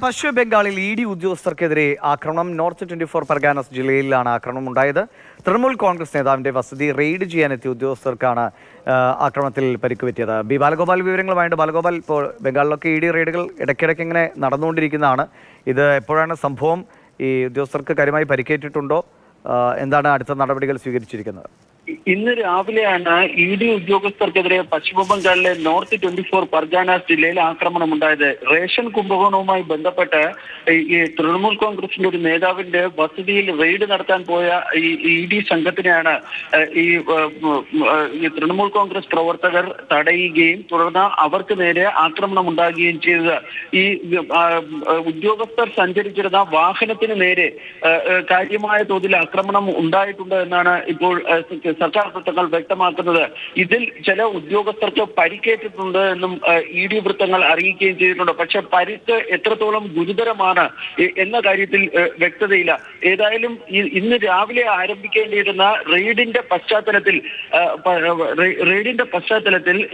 പശ്ചിമ ബംഗാളിൽ ഇ.ഡി. ഉദ്യോഗസ്ഥർക്കെതിരെ ആക്രമണം. നോർത്ത് 24 പർഗാനസ് ജില്ലയിലാണ് ആക്രമണം ഉണ്ടായത്. തൃണമൂൽ കോൺഗ്രസ് നേതാവിന്റെ വസതി റെയ്ഡ് ചെയ്യാനെത്തിയ ഉദ്യോഗസ്ഥർക്കാണ് ആക്രമണത്തിൽ പരിക്കുപറ്റിയത്. ബി ബാലഗോപാൽ വിവരങ്ങളുമായിട്ട്. ബാലഗോപാൽ, ഇപ്പോൾ ബംഗാളിലൊക്കെ ഇ.ഡി. റെയ്ഡുകൾ ഇടയ്ക്കിടയ്ക്ക് ഇങ്ങനെ നടന്നുകൊണ്ടിരിക്കുന്നതാണ്. ഇത് എപ്പോഴാണ് സംഭവം? ഈ ഉദ്യോഗസ്ഥർക്ക് കാര്യമായി പരിക്കേറ്റിട്ടുണ്ടോ? എന്താണ് അടുത്ത നടപടികൾ സ്വീകരിച്ചിരിക്കുന്നത്? ഇന്ന് രാവിലെയാണ് ഇ.ഡി. ഉദ്യോഗസ്ഥർക്കെതിരെ പശ്ചിമ ബംഗാളിലെ നോർത്ത് 24 പർഗാനാസ് ജില്ലയിൽ ആക്രമണമുണ്ടായത്. റേഷൻ കുംഭകോണവുമായി ബന്ധപ്പെട്ട് ഈ തൃണമൂൽ കോൺഗ്രസിന്റെ ഒരു നേതാവിന്റെ വസതിയിൽ റെയ്ഡ് നടത്താൻ പോയ ഈ ഇ.ഡി. സംഘത്തിനെയാണ് ഈ തൃണമൂൽ കോൺഗ്രസ് പ്രവർത്തകർ തടയുകയും തുടർന്ന് അവർക്ക് നേരെ ആക്രമണം ഉണ്ടാകുകയും ചെയ്തത്. ഈ ഉദ്യോഗസ്ഥർ സഞ്ചരിച്ചിരുന്ന വാഹനത്തിന് നേരെ കാര്യമായ തോതിൽ ആക്രമണം ഉണ്ടായിട്ടുണ്ട് എന്നാണ് ഇപ്പോൾ സർക്കാർ വൃത്തങ്ങൾ വ്യക്തമാക്കുന്നത്. ഇതിൽ ചില ഉദ്യോഗസ്ഥർക്ക് പരിക്കേറ്റിട്ടുണ്ട് എന്നും ഇ.ഡി. വൃത്തങ്ങൾ അറിയിക്കുകയും ചെയ്തിട്ടുണ്ട്. പക്ഷെ പരിക്ക് എത്രത്തോളം ഗുരുതരമാണ് എന്ന കാര്യത്തിൽ വ്യക്തതയില്ല. ഏതായാലും ഇന്ന് രാവിലെ ആരംഭിക്കേണ്ടിയിരുന്ന റെയ്ഡിന്റെ പശ്ചാത്തലത്തിൽ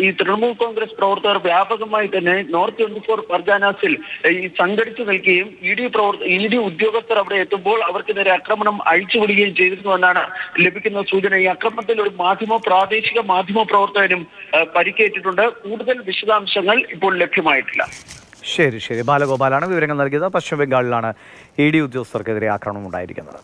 ഈ തൃണമൂൽ കോൺഗ്രസ് പ്രവർത്തകർ വ്യാപകമായി തന്നെ നോർത്ത് 24 പർഗാനാസിൽ ഈ സംഘടിച്ചു നിൽക്കുകയും ഇ.ഡി. ഉദ്യോഗസ്ഥർ അവിടെ എത്തുമ്പോൾ അവർക്ക് നേരെ ആക്രമണം അഴിച്ചുവിടുകയും ചെയ്തിരുന്നുവെന്നാണ് ലഭിക്കുന്ന സൂചന. ഈ ആക്രമണത്തിൽ ഒരു പ്രാദേശിക മാധ്യമ പ്രവർത്തകനും പരിക്കേറ്റിട്ടുണ്ട്. കൂടുതൽ വിശദാംശങ്ങൾ ഇപ്പോൾ ലഭ്യമായിട്ടില്ല. ശരി, ബാലഗോപാലാണ് വിവരങ്ങൾ നൽകിയത്. പശ്ചിമ ബംഗാളിലാണ് ഇ.ഡി. ഉദ്യോഗസ്ഥർക്കെതിരെ ആക്രമണം ഉണ്ടായിരിക്കുന്നത്.